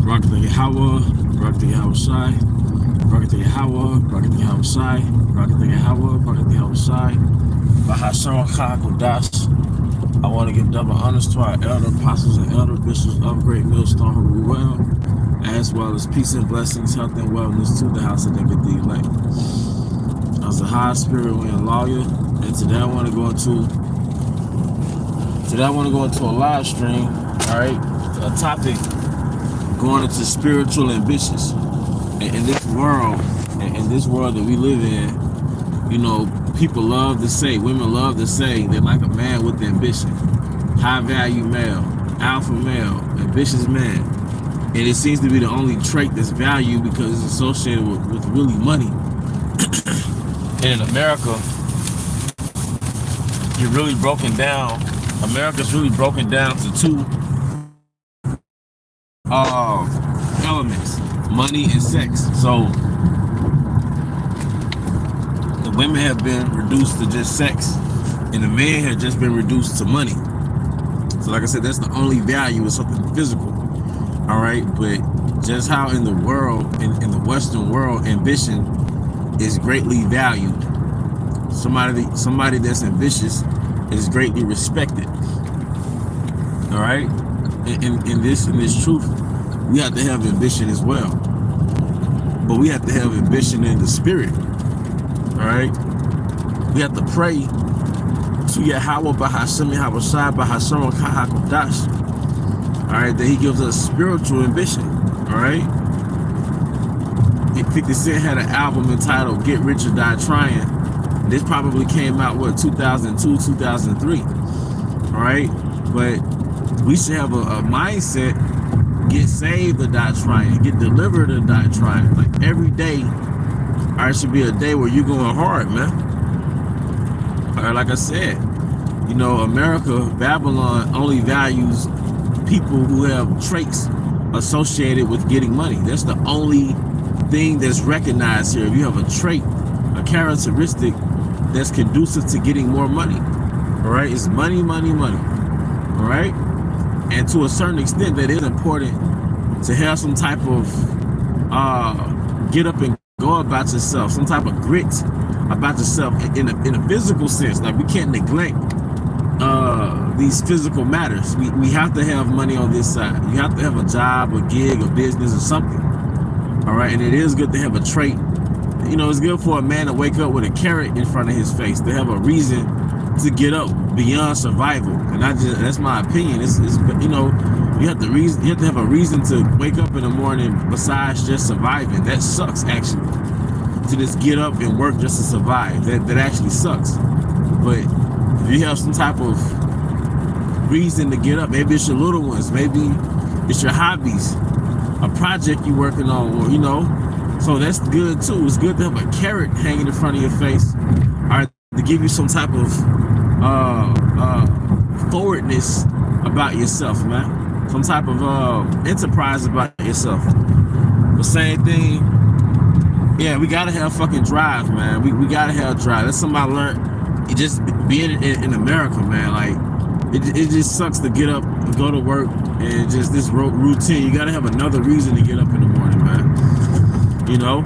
Barakatah Yahweh, Barakatah Yahweh Shai, Barakatah Yahweh, Barakatah Yahweh Shai, Barakatah Yahweh, Barakatah Yahweh Shai, Bahashar Chakodash. I want to give double honors to our elder apostles and elder bishops of Great Millstone who rule well, as well as peace and blessings, health and wellness to the house of David the elect. I was a high spirit wind lawyer, and today I want to go into a live stream, all right, a topic going into spiritual ambitions. In this world that we live in, you know, people love to say, women love to say they're like a man with ambition. High value male, alpha male, ambitious man. And it seems to be the only trait that's valued because it's associated with really money. And in America, you're really broken down. America's really broken down to two elements, money and sex. So the women have been reduced to just sex, and the men have just been reduced to money. So like I said, that's the only value is something physical. All right, but just how in the world, in the Western world, ambition is greatly valued. Somebody that's ambitious is greatly respected. All right, in this truth, we have to have ambition as well, but we have to have ambition in the spirit. All right, we have to pray to Yahweh Bahashem Yahweh Shai Bahashem Kahakodash. All right, that He gives us spiritual ambition. All right, 50 Cent had an album entitled "Get Rich or Die Trying." This probably came out 2002, 2003. All right, but we should have a mindset: get saved or die trying, get delivered or die trying. Like every day. All right, should be a day where you're going hard, man. All right, like I said, you know, America, Babylon only values people who have traits associated with getting money. That's the only thing that's recognized here. If you have a trait, a characteristic that's conducive to getting more money, all right, it's money, money, money, all right? And to a certain extent, that is important to have some type of get up and go about yourself, some type of grit about yourself in a physical sense. Like we can't neglect these physical matters. We have to have money on this side. You have to have a job, a gig, a business, or something. All right, and it is good to have a trait. You know, it's good for a man to wake up with a carrot in front of his face, to have a reason to get up beyond survival. And that's my opinion. It's you know, you have to have a reason to wake up in the morning besides just surviving. That sucks, actually. To just get up and work just to survive. That actually sucks. But if you have some type of reason to get up, maybe it's your little ones, maybe it's your hobbies, a project you're working on, or, you know, so that's good too. It's good to have a carrot hanging in front of your face, or to give you some type of forwardness about yourself, man. Some type of enterprise about yourself. The same thing, yeah, we gotta have fucking drive, man. We gotta have drive. That's something I learned just being in America, man. Like it just sucks to get up and go to work and just this routine. You gotta have another reason to get up in the morning, man. You know?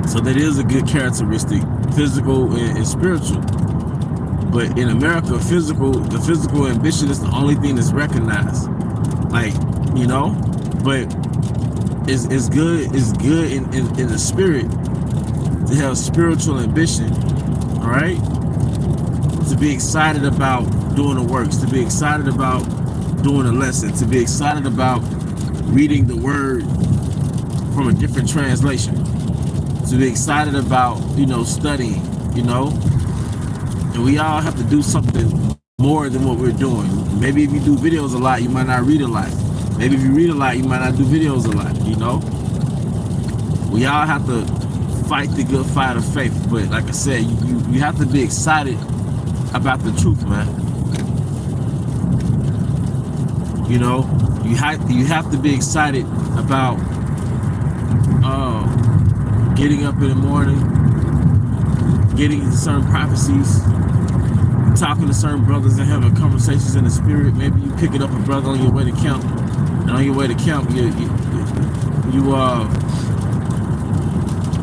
So that is a good characteristic, physical and spiritual. But in America, the physical ambition is the only thing that's recognized. Like, you know, but it's good in the spirit to have spiritual ambition, all right? To be excited about doing the works, to be excited about doing a lesson, to be excited about reading the word from a different translation, to be excited about, you know, studying, you know? And we all have to do something more than what we're doing. Maybe if you do videos a lot, you might not read a lot. Maybe if you read a lot, you might not do videos a lot, you know? We all have to fight the good fight of faith. But like I said, you have to be excited about the truth, man. You know, you have to be excited about getting up in the morning, getting into certain prophecies, talking to certain brothers and having conversations in the spirit. Maybe you picking up a brother on your way to camp And on your way to camp,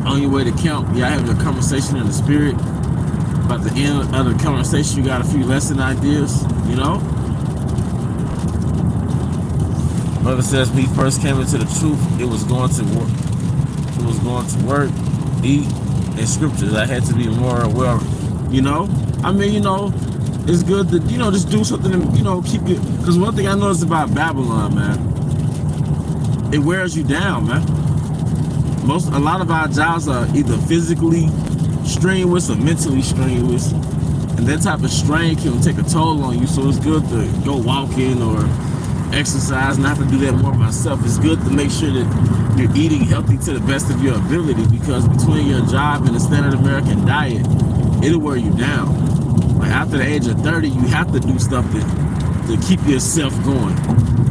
on your way to camp, y'all having a conversation in the spirit. About the end of the conversation, you got a few lesson ideas, you know. Brother says, me first came into the truth, it was going to work. It was going to work, eat, and scriptures. I had to be more aware, you know. I mean, you know, it's good to, you know, just do something and, you know, keep it. Because one thing I noticed about Babylon, man, it wears you down, man. A lot of our jobs are either physically strenuous or mentally strenuous, and that type of strain can take a toll on you. So it's good to go walking or exercise, and I have to do that more myself. It's good to make sure that you're eating healthy to the best of your ability, because between your job and the standard American diet, it'll wear you down. Like after the age of 30, you have to do stuff to keep yourself going.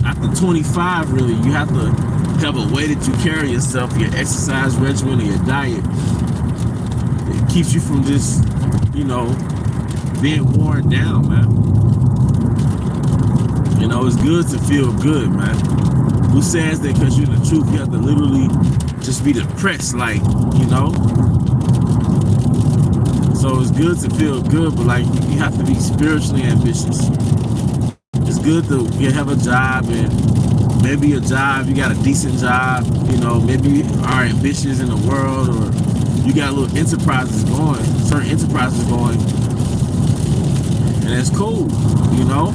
After 25, really, you have to have a way that you carry yourself, your exercise regimen, and your diet. It keeps you from just, you know, being worn down, man. You know, it's good to feel good, man. Who says that because you're in the truth, you have to literally just be depressed, like, you know? So it's good to feel good, but like, you have to be spiritually ambitious. It's good to have a job, and maybe a job, you got a decent job, you know, maybe you are ambitious in the world, or you got little enterprises going, certain enterprises going, and that's cool, you know?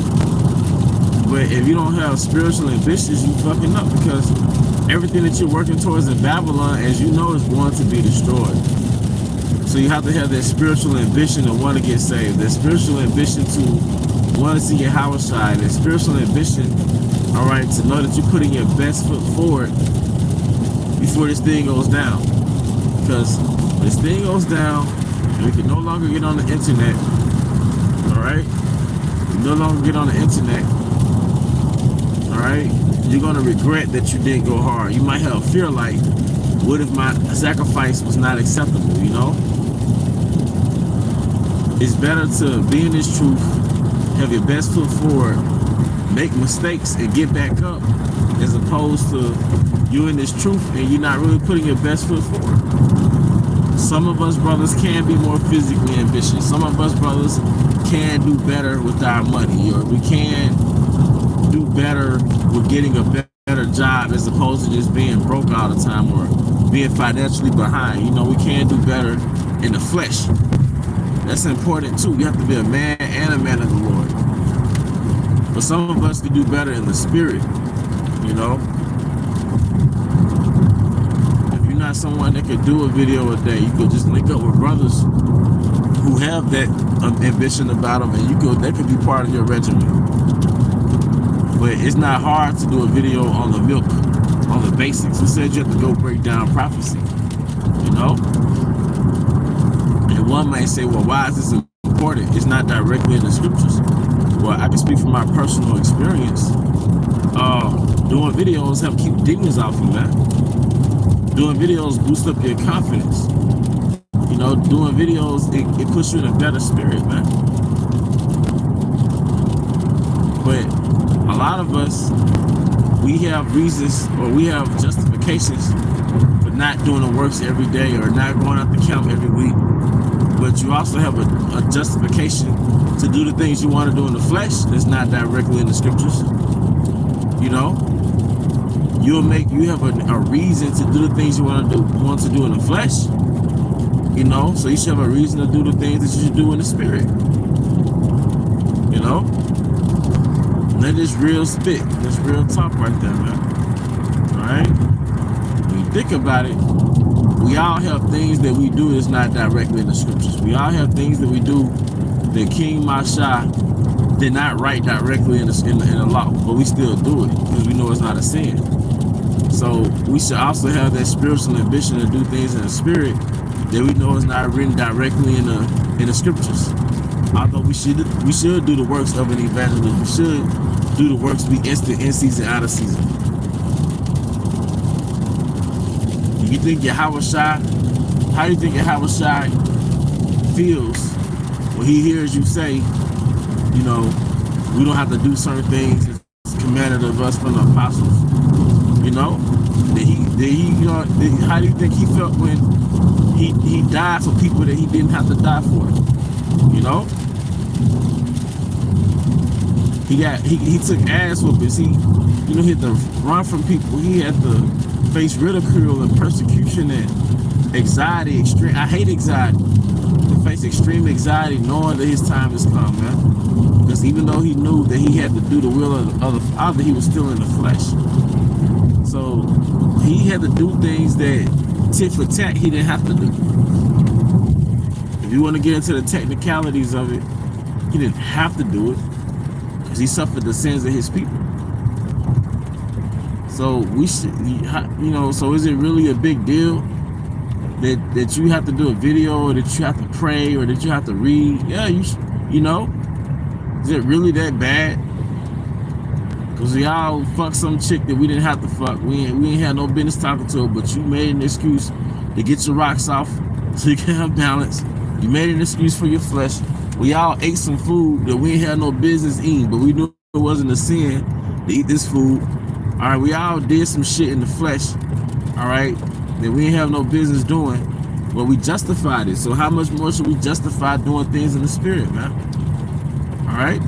But if you don't have spiritual ambitions, you fucking up, because everything that you're working towards in Babylon, as you know, is going to be destroyed. So you have to have that spiritual ambition to want to get saved, that spiritual ambition to want to see your house side, that spiritual ambition, all right, to know that you're putting your best foot forward before this thing goes down. Because when this thing goes down, and we can no longer get on the internet, all right? We no longer get on the internet, all right? You're going to regret that you didn't go hard. You might have a fear like, what if my sacrifice was not acceptable, you know? It's better to be in this truth, have your best foot forward, make mistakes and get back up, as opposed to you in this truth and you're not really putting your best foot forward. Some of us brothers can be more physically ambitious. Some of us brothers can do better with our money, or we can do better with getting a better job, as opposed to just being broke all the time or being financially behind. You know, we can do better in the flesh. That's important too. You have to be a man and a man of the Lord. But some of us can do better in the spirit, you know. If you're not someone that could do a video a day, you could just link up with brothers who have that ambition about them, and that could be part of your regimen. But it's not hard to do a video on the milk, on the basics. Who said you have to go break down prophecy, you know? And one might say, well, why is this important? It's not directly in the scriptures. Well, I can speak from my personal experience. Doing videos help keep demons off you, man. Doing videos boost up your confidence. You know, doing videos, it puts you in a better spirit, man. But a lot of us, we have reasons, or we have justifications for not doing the works every day, or not going out to camp every week. But you also have a justification to do the things you want to do in the flesh that's not directly in the scriptures. You know, you have a reason to do the things you want to do in the flesh. You know, so you should have a reason to do the things that you should do in the spirit. You know, and that is real spit. That's real talk right there, man. All right. When you think about it, we all have things that we do that's not directly in the scriptures. We all have things that we do that King Masha did not write directly in the law, but we still do it because we know it's not a sin. So we should also have that spiritual ambition to do things in the spirit that we know is not written directly in the scriptures. Although we should do the works of an evangelist. We should do the works, be instant, in season, out of season. You think Yahweh Shai, how do you think Yahweh Shai feels when he hears you say, you know, we don't have to do certain things, it's commanded of us from the apostles? you know, how do you think he felt when he died for people that he didn't have to die for? You know, he took ass whoopings. He had to run from people. He had to face ridicule and persecution and anxiety. I hate anxiety. To face extreme anxiety, knowing that his time has come, man. Because even though he knew that he had to do the will of the Father, he was still in the flesh. So he had to do things that tit for tat he didn't have to do. If you want to get into the technicalities of it, he didn't have to do it because he suffered the sins of his people. So we should, so is it really a big deal that you have to do a video, or that you have to pray, or that you have to read? Yeah, is it really that bad? Because we all fucked some chick that we didn't have to fuck. We ain't had no business talking to her, but you made an excuse to get your rocks off so you can have balance. You made an excuse for your flesh. We all ate some food that we ain't had no business eating, but we knew it wasn't a sin to eat this food. All right, we all did some shit in the flesh, all right, that we ain't have no business doing, but we justified it. So how much more should we justify doing things in the spirit, man? All right?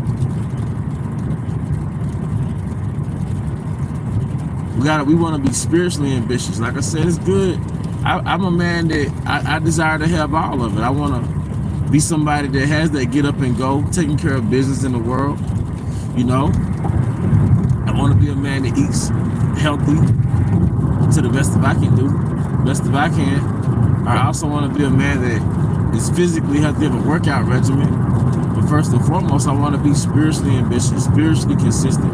We want to be spiritually ambitious. Like I said, it's good. I'm a man that I desire to have all of it. I want to be somebody that has that get up and go, taking care of business in the world, you know? I want to be a man that eats healthy to the best of I can do, best of I can. I also want to be a man that is physically healthy, have a workout regimen. But first and foremost, I want to be spiritually ambitious, spiritually consistent.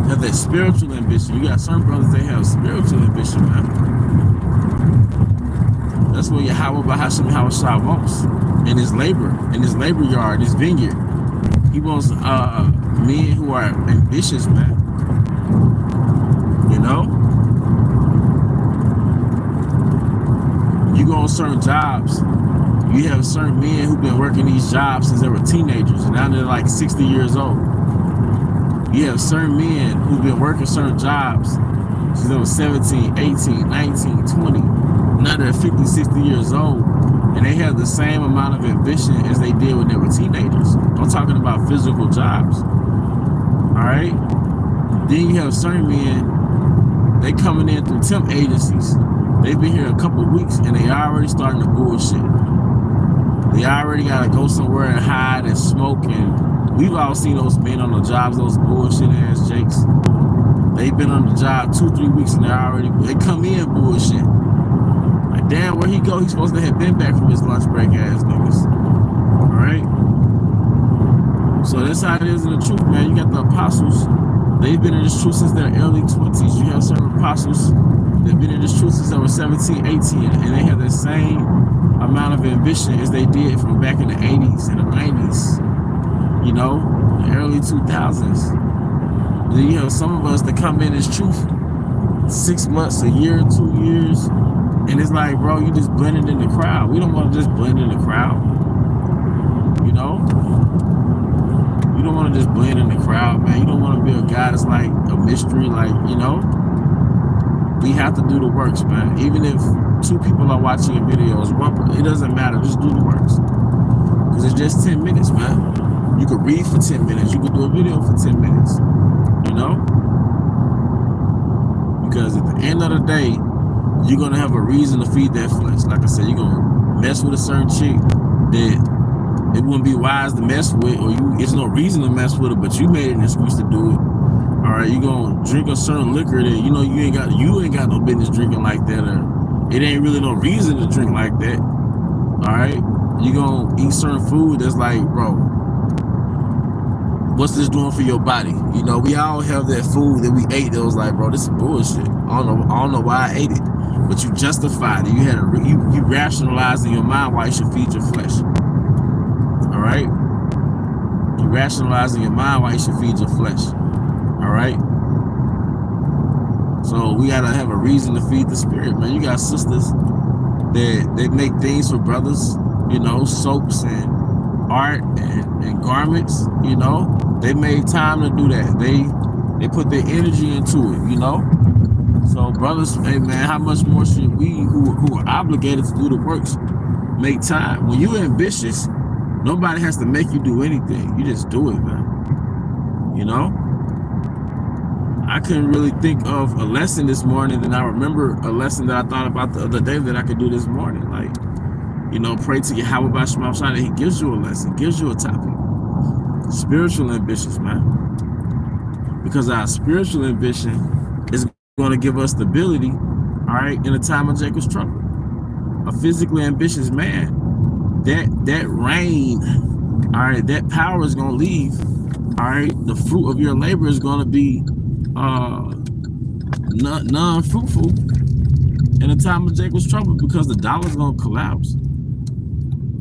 Have that spiritual ambition. You got some brothers that have spiritual ambition, man. That's what Yahweh Bahasham Hawashah wants in his labor yard, his vineyard. He wants men who are ambitious, man. You know? You go on certain jobs, you have certain men who've been working these jobs since they were teenagers, and now they're like 60 years old. You have certain men who've been working certain jobs since they were 17, 18, 19, 20. Now they're 50, 60 years old, and they have the same amount of ambition as they did when they were teenagers. I'm talking about physical jobs. All right? Then you have certain men, they coming in through temp agencies. They've been here a couple of weeks, and they already starting to bullshit. They already got to go somewhere and hide and smoke, and we've all seen those men on the jobs, those bullshit ass jakes. They've been on the job 2-3 weeks, and they come in bullshit. Like, damn, where he go? He's supposed to have been back from his lunch break ass niggas. All right? So that's how it is in the truth, man. You got the apostles. They've been in this truth since their early 20s. You have certain apostles that have been in this truth since they were 17, 18, and they have the same amount of ambition as they did from back in the 80s and the 90s. You know, the early 2000s. Then you have some of us that come in as truth 6 months, a year, 2 years, and it's like, bro, you just blended in the crowd. We don't want to just blend in the crowd. You know? You don't want to just blend in the crowd, man. You don't want to be a guy that's like a mystery, like, you know? We have to do the works, man. Even if 2 people are watching your videos, it doesn't matter. Just do the works. Because it's just 10 minutes, man. You could read for 10 minutes. You could do a video for 10 minutes. You know? Because at the end of the day, you're going to have a reason to feed that flesh. Like I said, you're going to mess with a certain chick that it wouldn't be wise to mess with, or it's no reason to mess with her, but you made an excuse to do it. All right, you're going to drink a certain liquor that, you know, you ain't got no business drinking like that, or it ain't really no reason to drink like that. All right? You're going to eat certain food that's like, bro, what's this doing for your body? You know, we all have that food that we ate that was like, bro, this is bullshit. I don't know why I ate it. But you justified it. You rationalized in your mind why you should feed your flesh. All right? You rationalize in your mind why you should feed your flesh. All right? So we gotta have a reason to feed the spirit, man. You got sisters that they make things for brothers, you know, soaps and art and garments, you know. They made time to do that. They put their energy into it, you know. So So brothers, hey man, how much more should we who are obligated to do the works make time? When you're ambitious, nobody has to make you do anything. You just do it, man. You know? I couldn't really think of a lesson this morning, and I remember a lesson that I thought about the other day that I could do this morning. Like, you know, pray to Yahweh by Shema Shai that he gives you a lesson, gives you a topic. Spiritual ambitions, man. Because our spiritual ambition is going to give us stability, all right, in a time of Jacob's trouble. A physically ambitious man, that reign, all right, that power is going to leave, all right. The fruit of your labor is going to be non-fruitful in a time of Jacob's trouble because the dollar's going to collapse.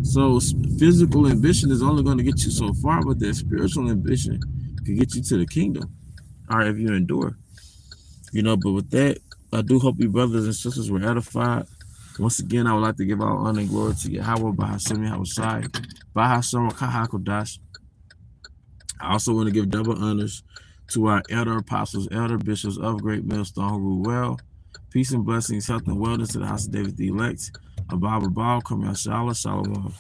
So physical ambition is only going to get you so far, but that spiritual ambition can get you to the kingdom, all right, if you endure. You know, but with that, I do hope you brothers and sisters were edified. Once again, I would like to give all honor and glory to Yahweh, Bahashem Yahushai, Bahashem Kahakodash. I also want to give double honors to our elder apostles, elder bishops of Great Millstone who rule well. Peace and blessings, health and wellness to the house of David the elect. Abba, Abba, Kamel, Shalom.